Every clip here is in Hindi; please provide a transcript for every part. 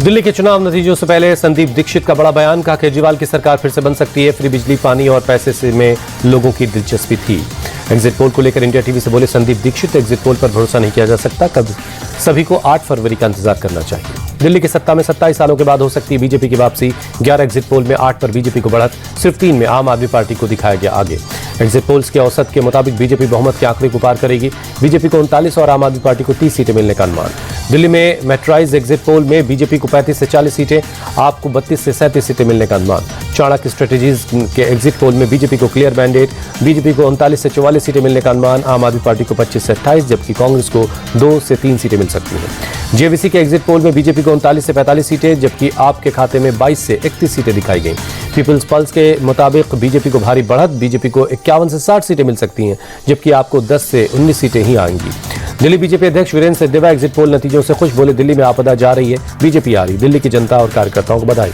दिल्ली के चुनाव नतीजों से पहले संदीप दीक्षित का बड़ा बयान, कहा केजरीवाल की सरकार फिर से बन सकती है, फ्री बिजली पानी और पैसे से में लोगों की दिलचस्पी थी। एग्जिट पोल को लेकर इंडिया टीवी से बोले संदीप दीक्षित, एग्जिट पोल पर भरोसा नहीं किया जा सकता, कब सभी को 8 फरवरी का इंतजार करना चाहिए। दिल्ली की सत्ता में 27 सालों के बाद हो सकती है बीजेपी की वापसी। 11 एग्जिट पोल में 8 पर बीजेपी को बढ़त, सिर्फ 3 में आम आदमी पार्टी को दिखाया गया आगे। एग्जिट पोल्स के औसत के मुताबिक बीजेपी बहुमत के आंकड़े को पार करेगी। बीजेपी को 39 और आम आदमी पार्टी को 30 सीटें मिलने का अनुमान। दिल्ली में मेट्राइज एग्जिट पोल में बीजेपी को 35 से 40 सीटें, आपको 32 से 37 सीटें मिलने का अनुमान। चाणक्य स्ट्रेटेजीज के एग्जिट पोल में बीजेपी को क्लियर मैंडेट, बीजेपी को 39 से 44 सीटें मिलने का अनुमान, आम आदमी पार्टी को 25 से 28, जबकि कांग्रेस को 2 से 3 सीटें मिल सकती हैं। जेवीसी के एग्जिट पोल में बीजेपी को 39 से 45 सीटें, जबकि आपके खाते में 22 से 31 सीटें दिखाई गई। पीपल्स पल्स के मुताबिक बीजेपी को भारी बढ़त, बीजेपी को 51 से 60 सीटें मिल सकती हैं, जबकि आपको 10 से 19 सीटें ही आएंगी। दिल्ली बीजेपी अध्यक्ष वीरेंद्र सिद्धेवा एग्जिट पोल नतीजों से खुश, बोले दिल्ली में आपदा जा रही है, बीजेपी आ रही, दिल्ली की जनता और कार्यकर्ताओं को बधाई।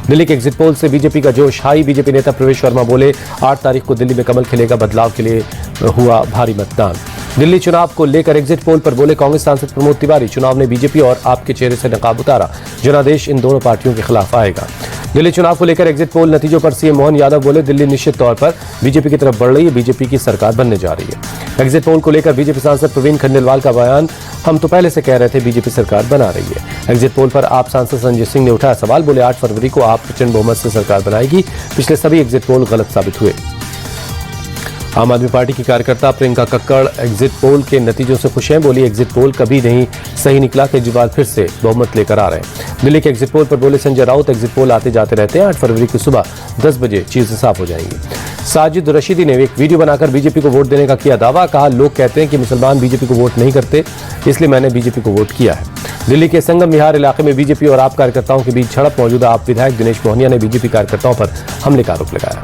दिल्ली के एग्जिट पोल से बीजेपी का जोश हाई, बीजेपी नेता प्रवेश वर्मा बोले 8 तारीख को दिल्ली में कमल खिलेगा, बदलाव के लिए हुआ भारी मतदान। दिल्ली चुनाव को लेकर एग्जिट पोल पर बोले कांग्रेस सांसद प्रमोद तिवारी, चुनाव ने बीजेपी और आपके चेहरे से नकाब उतारा, जनादेश इन दोनों पार्टियों के खिलाफ आएगा। दिल्ली चुनाव को लेकर एग्जिट पोल नतीजों पर सीएम मोहन यादव बोले दिल्ली निश्चित तौर पर बीजेपी की तरफ बढ़ रही है, बीजेपी की सरकार बनने जा रही है। एग्जिट पोल को लेकर बीजेपी सांसद प्रवीण खंडेलवाल का बयान, हम तो पहले से कह रहे थे बीजेपी सरकार बना रही है। एग्जिट पोल पर आप सांसद संजय सिंह ने उठाया सवाल, बोले 8 फरवरी को आप प्रचंड बहुमत से सरकार बनाएगी, पिछले सभी एग्जिट पोल गलत साबित हुए। आम आदमी पार्टी की कार्यकर्ता प्रियंका कक्कड़ एग्जिट पोल के नतीजों से खुश हैं, बोली एग्जिट पोल कभी नहीं सही निकला, केजरीवाल फिर से बहुमत लेकर आ रहे हैं। दिल्ली के एग्जिट पोल पर बोले संजय राउत, एग्जिट पोल आते जाते रहते हैं, 8 फरवरी की सुबह 10 बजे चीजें साफ हो जाएंगी। साजिद रशीदी ने एक वीडियो बनाकर बीजेपी को वोट देने का किया दावा, कहा लोग कहते हैं कि मुसलमान बीजेपी को वोट नहीं करते, इसलिए मैंने बीजेपी को वोट किया है। दिल्ली के संगम विहार इलाके में बीजेपी और आप कार्यकर्ताओं के बीच झड़प, मौजूदा आप विधायक दिनेश मोहनिया ने बीजेपी कार्यकर्ताओं पर हमले का आरोप लगाया।